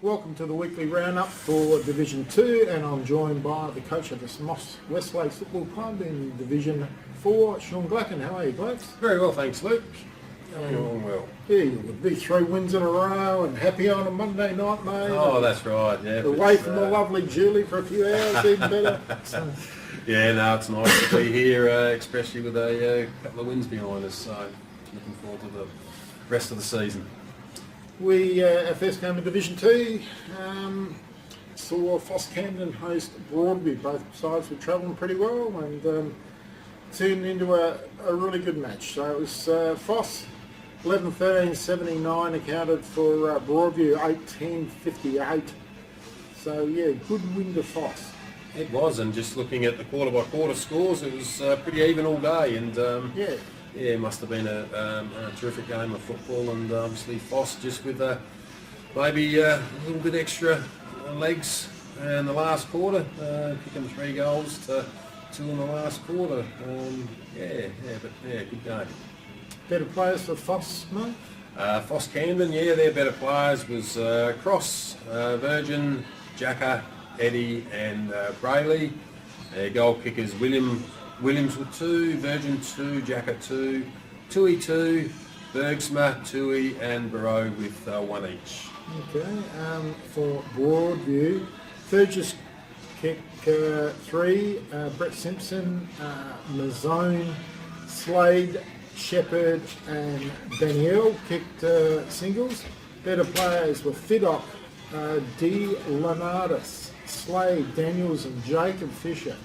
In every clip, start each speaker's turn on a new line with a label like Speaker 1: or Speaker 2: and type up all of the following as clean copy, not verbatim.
Speaker 1: Welcome to the weekly roundup for Division 2, and I'm joined by the coach of the Moss West Lakes Football Club in Division 4, Sean Glacks. How are you, Glacks?
Speaker 2: Very well, thanks, Luke. Going on well.
Speaker 1: Yeah, you would be 3 wins in a row and happy on a Monday night, mate.
Speaker 2: Oh, that's right, yeah.
Speaker 1: Away from the lovely Julie for a few hours, even better. So.
Speaker 2: Yeah, no, it's nice to be here, especially with a couple of wins behind us, so looking forward to the rest of the season.
Speaker 1: We, our first game of Division 2, saw PHOS Camden host Broadview. Both sides were travelling pretty well and turned into a really good match. So it was PHOS 11-13-79 accounted for Broadview 8-10-58. So yeah, good win to PHOS.
Speaker 2: It was, and just looking at the quarter by quarter scores, it was pretty even all day, and yeah, it must have been a terrific game of football, and obviously PHOS just with maybe a little bit extra legs in the last quarter, kicking 3 goals to 2 in the last quarter. Good game.
Speaker 1: Better players for PHOS, mate?
Speaker 2: PHOS Camden, yeah, their better players was Cross, Virgin, Jacka, Eddie and Brayley. Their goal kickers Williams with 2, Virgin 2, Jacka 2, Tui 2, Bergsma, Tui and Barrow with 1 each.
Speaker 1: Okay, for Broadview, Thurgis kick 3, Brett Simpson, Mazzone, Slade, Shepherd and Danielle kicked singles. Better players were Fiddock, D. Leonardis, Slade, Daniels and Jacob Fisher.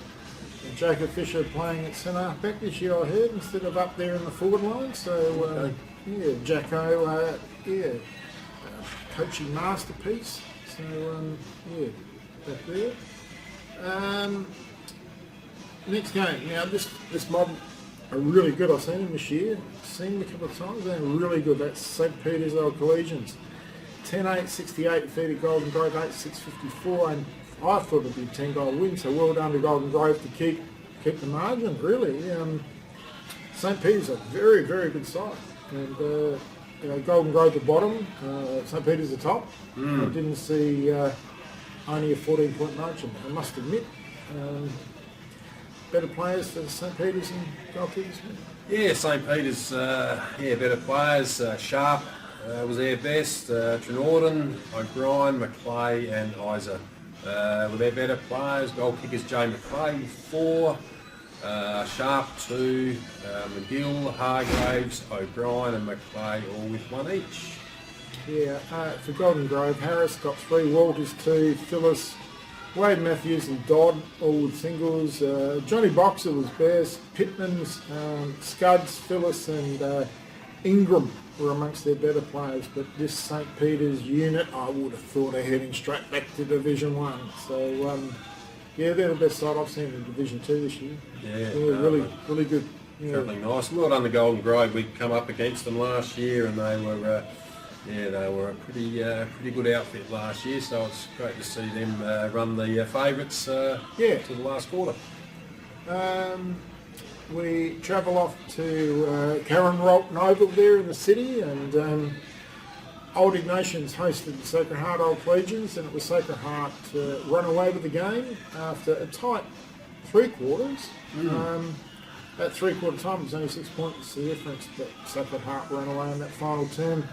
Speaker 1: And Jacob Fisher playing at centre back this year, I heard, instead of up there in the forward line. So yeah, Jacko, coaching masterpiece. So yeah, back there. Next game. Now this mob are really good. I've seen them this year. Seen them a couple of times. They're really good. That's St Peter's Old Collegians. 10-8-68 defeated Golden Grove 8-6-54, and I thought it'd be a 10-goal win. So well done to Golden Grove to keep the margin. Really, St Peter's a very good side, and Golden Grove the bottom, St Peter's the top. I didn't see only a 14-point margin. I must admit. Better players for St Peter's and goalkeepers?
Speaker 2: Yeah, St Peter's, better players. Sharp was their best. Trenorden, O'Brien, McClay and Isa were their better players. Goal kickers Jay McClay 4, Sharp 2, McGill, Hargraves, O'Brien and McClay all with 1 each.
Speaker 1: Yeah, for Golden Grove, Harris got 3, Walters 2, Phyllis, Wade Matthews and Dodd all with singles. Johnny Boxer was best. Pittman's, Scuds, Phyllis and Ingram were amongst their better players. But this St Peter's unit, I would have thought are heading straight back to Division 1. So yeah, they're the best side I've seen in Division 2 this year.
Speaker 2: Yeah,
Speaker 1: really good. Yeah.
Speaker 2: Travelling nice. Well done the Golden Grove. We'd come up against them last year, and they were a pretty good outfit last year, so it's great to see them run the favourites to the last quarter.
Speaker 1: We travel off to CATERER Oval there in the city, and Old Ignatians hosted the Sacred Heart Old Collegians, and it was Sacred Heart run away with the game after a tight 3 quarters. At 3/4 time, it was only 6 points the difference, but Sacred Heart ran away in that final term.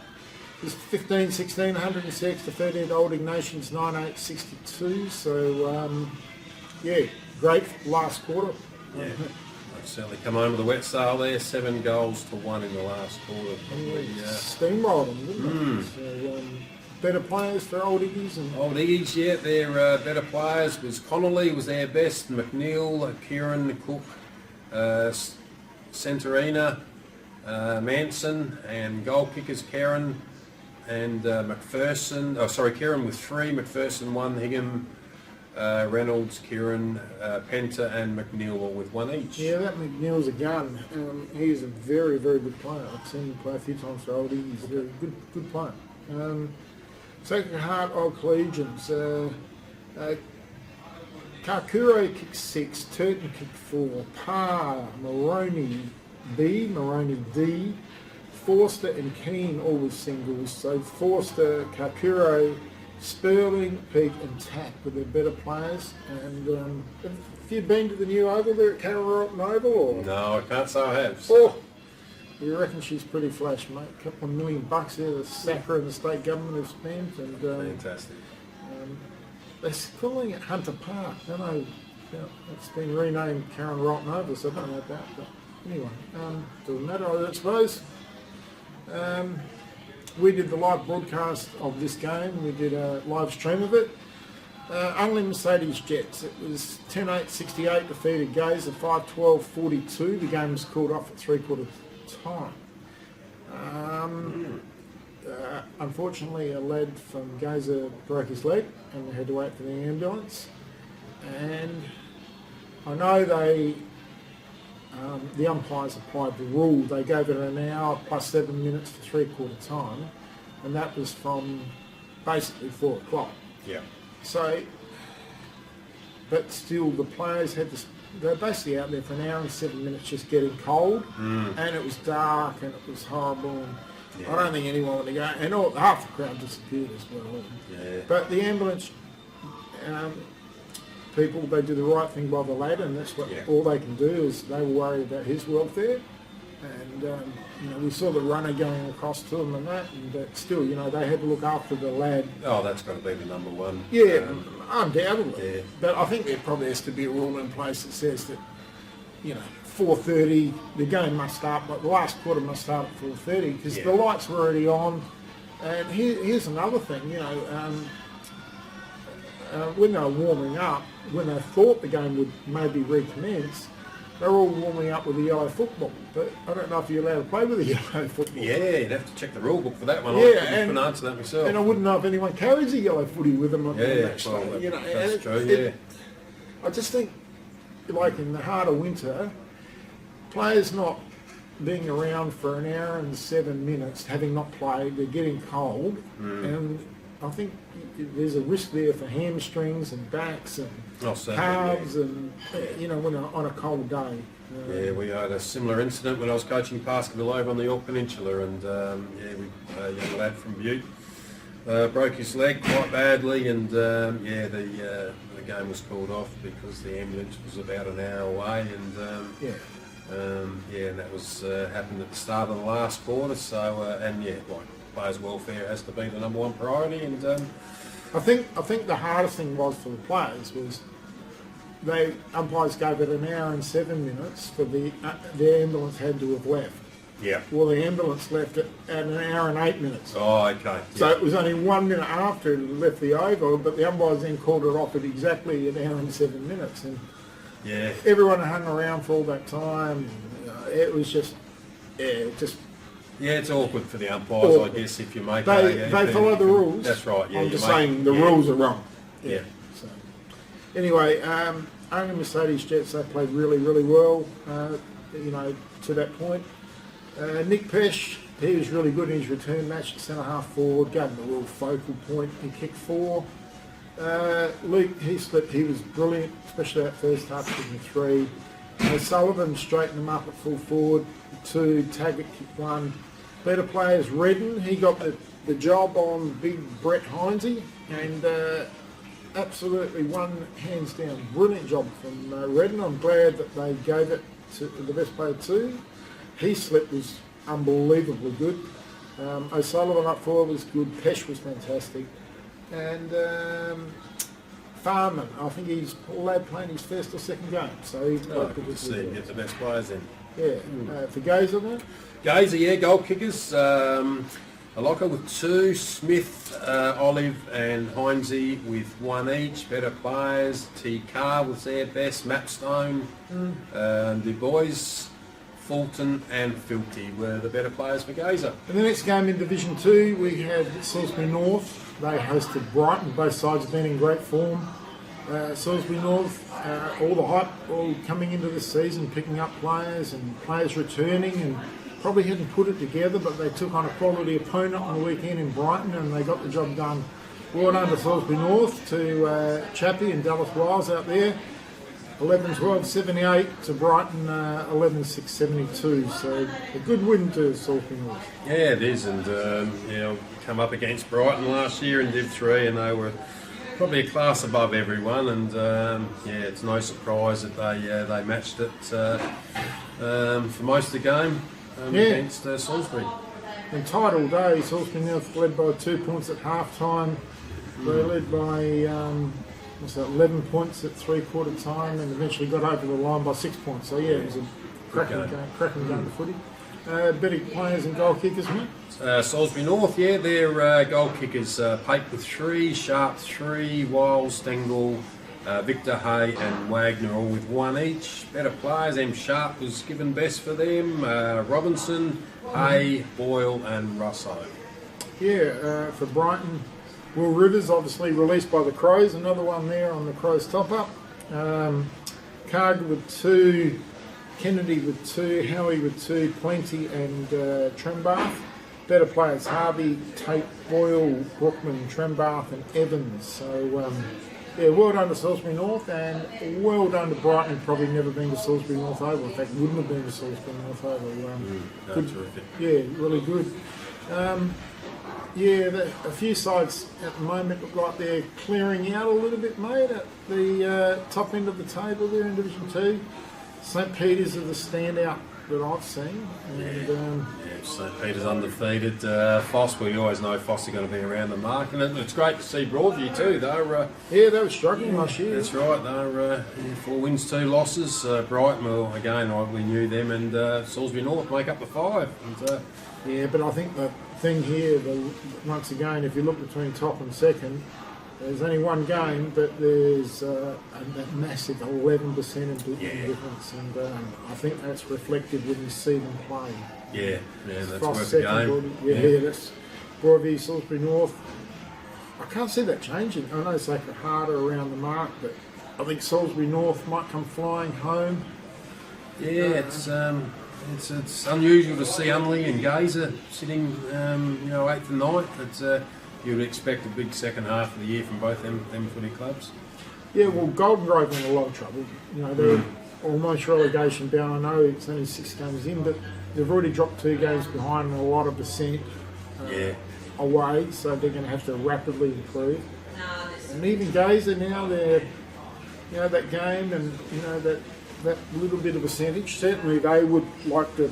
Speaker 1: It was 15-16, 106 to 13 Old Ignatians, 9-8-62. So, great last quarter.
Speaker 2: Yeah, they've certainly come home with a wet sail there. 7 goals to 1 in the last quarter.
Speaker 1: Steamrolled them, didn't they? So, better players for Old Iggies.
Speaker 2: Old Iggies, yeah, their better players was Connolly was their best, McNeil, Kieran, Cook, Centurina, Manson, and goal kickers Karen and McPherson. Kieran with 3, McPherson 1, Higham, Reynolds, Kieran, Penta and McNeil all with 1 each.
Speaker 1: Yeah, that McNeil's a gun. He's a very good player. I've seen him play a few times for Old Iggies. He's a good player. Sacred Heart Old Collegians. Kakure kicked 6, Turton kicked 4, Parr, Maroney B, Maroney D, Forster and Keane all with singles. So Forster, Kakure Sperling, Peak and Tack were their better players. And have you been to the new oval there at CATERER Oval? Or?
Speaker 2: No, I can't say I have.
Speaker 1: Oh, you reckon she's pretty flash, mate? A couple of $1 million there the Sacker and the state government have spent. And
Speaker 2: Fantastic.
Speaker 1: they're calling it Hunter Park. I don't know, it's been renamed Karen Rotten Oval, so I don't know about that. But anyway, doesn't matter, I suppose. We did the live broadcast of this game. We did a live stream of it. Unley Mercedes Jets. It was 10-8-68 defeated Gaza 5-12-42. The game was called off at 3/4 time. Unfortunately, a lad from Gaza broke his leg and we had to wait for the ambulance. And I know the umpires applied the rule. They gave it an hour plus 7 minutes for 3/4 time, and that was from basically 4 o'clock.
Speaker 2: Yeah.
Speaker 1: So, but still, the players had to. They were basically out there for an hour and 7 minutes just getting cold, and it was dark and it was horrible. And I don't think anyone wanted to go, and half the crowd disappeared as well.
Speaker 2: Yeah.
Speaker 1: But the ambulance people, they do the right thing by the lad, and that's what all they can do is they will worry about his welfare. And we saw the runner going across to them and that, but still, they had to look after the lad.
Speaker 2: Oh, that's got to be the number one.
Speaker 1: Yeah, undoubtedly.
Speaker 2: Yeah.
Speaker 1: But I think there probably has to be a rule in place that says that, 4:30, the game must start, but the last quarter must start at 4:30 because the lights were already on. And here's another thing, when they were warming up, when they thought the game would maybe recommence, they were all warming up with the yellow football. But I don't know if you're allowed to play with the yellow football.
Speaker 2: Yeah, you'd have to check the rule book for that one.
Speaker 1: Yeah,
Speaker 2: I couldn't answer that myself.
Speaker 1: And I wouldn't know if anyone carries a yellow footy with them on the match day.
Speaker 2: That's true,
Speaker 1: I just think, like in the heart of winter, players not being around for an hour and 7 minutes, having not played, they're getting cold, and I think there's a risk there for hamstrings and backs and calves and, when on a cold day.
Speaker 2: Yeah, we had a similar incident when I was coaching basketball over on the York Peninsula, and a young lad from Butte broke his leg quite badly, and the game was called off because the ambulance was about an hour away, and and that was happened at the start of the last quarter. So players' welfare has to be the number one priority, and
Speaker 1: I think the hardest thing was for the players was umpires gave it an hour and 7 minutes for the ambulance had to have left.
Speaker 2: Yeah.
Speaker 1: Well, the ambulance left at an hour and 8 minutes.
Speaker 2: Oh, okay.
Speaker 1: So it was only 1 minute after it left the oval, but the umpires then called it off at exactly an hour and 7 minutes. And everyone hung around for all that time. It was just,
Speaker 2: it's awkward for the umpires, I guess, if you make
Speaker 1: they follow the rules.
Speaker 2: That's right. Yeah,
Speaker 1: I'm just saying the rules are wrong.
Speaker 2: Yeah.
Speaker 1: So, anyway, only Mercedes Jets, they played really, really well. To that point. Nick Pesh, he was really good in his return match at centre half forward, gave him a real focal point. He kicked 4. Luke, he was brilliant, especially that first half, kicking 3. Sullivan straightened him up at full forward, 2. Taggart kicked 1. Better players, Redden, he got the job on big Brett Heinze, and absolutely one hands down brilliant job from Redden. I'm glad that they gave it to the best player too. His slip was unbelievably good. O'Sullivan up forward was good. Pesh was fantastic. And Farman, I think he's playing his first or second game. So he's
Speaker 2: good to see him get the best players in.
Speaker 1: Yeah. For Gaza, then?
Speaker 2: Gaza, goal kickers. Alocca with 2, Smith, Olive and Heinze with 1 each. Better players, T. Carr was their best, Mapstone, Du Bois, Fulton and Filty were the better players for Gaza.
Speaker 1: In the next game in Division 2, we had Salisbury North. They hosted Brighton. Both sides have been in great form. Salisbury North, all the hype all coming into this season, picking up players and players returning, and probably hadn't put it together, but they took on a quality opponent on the weekend in Brighton and they got the job done. Well done to Salisbury North, to Chappie and Dallas Wiles out there. 11-12-78 to Brighton, 11-6-72. So a good win to Salisbury North.
Speaker 2: Yeah, it is, and come up against Brighton last year in Div 3, and they were probably a class above everyone, and yeah, it's no surprise that they matched it for most of the game against Salisbury.
Speaker 1: In tight all day, Salisbury North led by 2 points at half time. They led by 11 points at three-quarter time, and eventually got over the line by 6 points. So yeah, it was a cracking game of footy. Better players and goal kickers, mate?
Speaker 2: Salisbury North, yeah, their goal kickers, Pape with 3, Sharp 3, Wiles, Stengel, Victor Hay and Wagner all with 1 each. Better players, M Sharp was given best for them, Robinson, Hay, Boyle and Russo.
Speaker 1: Yeah, for Brighton, Will Rivers obviously released by the Crows, another one there on the Crows top-up. Carg with 2, Kennedy with 2, Howie with 2, Plenty and Trembath. Better players, Harvey, Tate, Boyle, Brookman, Trembath and Evans. So yeah, well done to Salisbury North, and well done to Brighton, probably never been to Salisbury North Oval. In fact, wouldn't have been to Salisbury North Oval. Good,
Speaker 2: terrific.
Speaker 1: Yeah, really good. Yeah, a few sides at the moment look like they're clearing out a little bit, mate, at the top end of the table there in Division 2. St Peter's are the standout that I've seen. And,
Speaker 2: St Peter's undefeated. PHOS, we always know PHOS are going to be around the mark, and it's great to see Broadview too.
Speaker 1: They were struggling last year.
Speaker 2: That's right. They're 4 wins, 2 losses. Brighton, well, again, we knew them, and Salisbury North make up the 5. And,
Speaker 1: yeah, but I think the thing here, once again, if you look between top and second, there's only one game, but there's a massive 11% difference, and I think that's reflected when you see them play.
Speaker 2: Yeah, that's
Speaker 1: PHOS
Speaker 2: worth the game.
Speaker 1: Yeah, that's Broadview, Salisbury North. I can't see that changing. I know it's like harder around the mark, but I think Salisbury North might come flying home.
Speaker 2: Yeah, it's unusual to see Unley and Gaza sitting, 8th and 9th. You would expect a big second half of the year from both them footy clubs.
Speaker 1: Yeah, well, Golden Grove are in a lot of trouble. They're almost relegation bound. I know it's only 6 games in, but they've already dropped 2 games behind and a lot of percent away, so they're going to have to rapidly improve. And even Gaza now, they're, that game and, that little bit of percentage, certainly they would like to,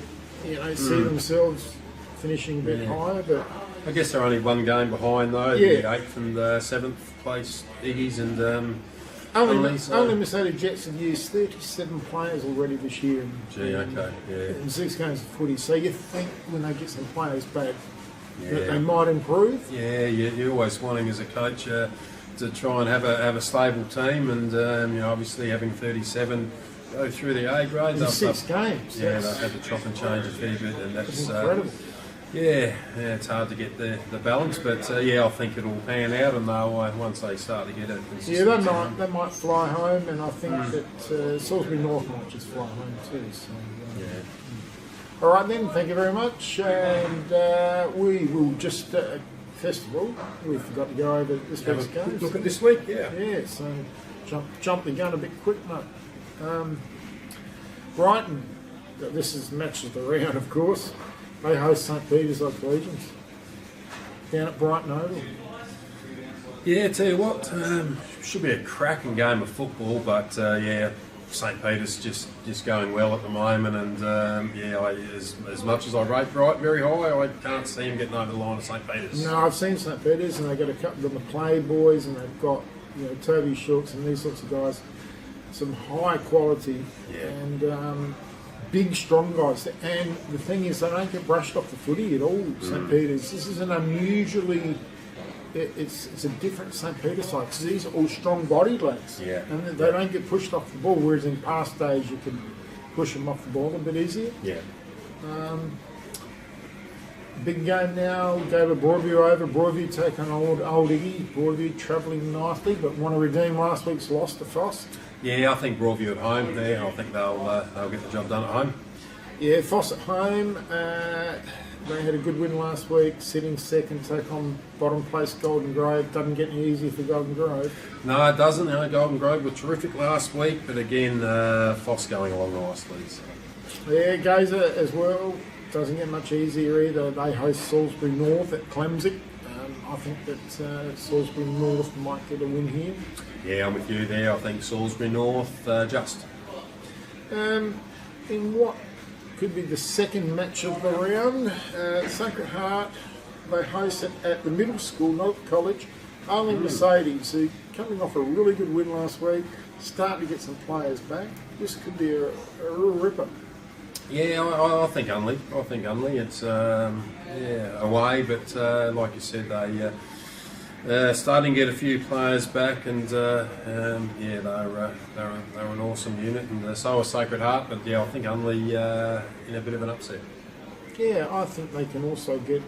Speaker 1: see themselves finishing a bit higher, but
Speaker 2: I guess they're only 1 game behind though, the 8th and 7th place Iggies and
Speaker 1: only Mercedes Jets have used 37 players already this year. In 6 games of footy, so you think when they get some players back that they might improve?
Speaker 2: Yeah, you're always wanting as a coach to try and have a stable team, and obviously having 37 go through the A grade.
Speaker 1: In 6 games.
Speaker 2: Yeah, they've had to chop and change a fair bit, and that's
Speaker 1: incredible.
Speaker 2: Yeah, it's hard to get the balance, but I think it'll pan out, and they'll once they start to get it.
Speaker 1: Yeah, they might fly home, and I think that Salisbury North might just fly home too. So, All right then, thank you very much, and we will just festival. We forgot to go over this week's games.
Speaker 2: Look at this week,
Speaker 1: Yeah, so jump the gun a bit quick, mate. Brighton, this is match of the round, of course. They host St Peter's Collegians down at Brighton Oval.
Speaker 2: Yeah, tell you what, should be a cracking game of football, but St Peter's just going well at the moment, and as much as I rate Brighton very high, I can't see him getting over the line of St Peter's.
Speaker 1: No, I've seen St Peter's, and they've got a couple of the play boys, and they've got Toby Schultz and these sorts of guys, some high quality and big, strong guys. And the thing is, they don't get brushed off the footy at all, St Peter's. This is an unusually... It's a different St Peter's side, because these are all strong-bodied lads.
Speaker 2: Yeah.
Speaker 1: And they don't get pushed off the ball, whereas in past days you could push them off the ball a bit easier.
Speaker 2: Yeah.
Speaker 1: Big game now, go to Broadview over. Broadview take on old Iggy. Broadview travelling nicely, but want to redeem last week's loss to PHOS.
Speaker 2: Yeah, I think Broadview at home there. I think they'll get the job done at home.
Speaker 1: Yeah, PHOS at home. They had a good win last week, sitting second, take on bottom place Golden Grove. Doesn't get any easier for Golden Grove.
Speaker 2: No, it doesn't. Golden Grove were terrific last week, but again, PHOS going along nicely. So.
Speaker 1: Yeah, Gaza as well. Doesn't get much easier either. They host Salisbury North at Clemsic. I think that Salisbury North might get a win here.
Speaker 2: Yeah, I'm with you there. I think Salisbury North just.
Speaker 1: In what could be the second match of the round, Sacred Heart, they host it at the middle school, not at college. Unley Mercedes, who coming off a really good win last week, starting to get some players back. This could be a real ripper.
Speaker 2: Yeah, I think Unley. I think Unley. It's away, but like you said, they starting to get a few players back, and yeah, they're an awesome unit, and so was Sacred Heart. But yeah, I think Unley in a bit of an upset.
Speaker 1: Yeah, I think they can also get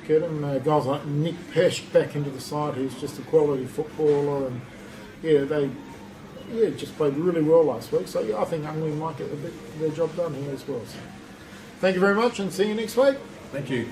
Speaker 1: them guys like Nick Pesh back into the side, who's just a quality footballer, and they just played really well last week. So yeah, I think Unley might get their job done here as well. So, thank you very much, and see you next week.
Speaker 2: Thank you.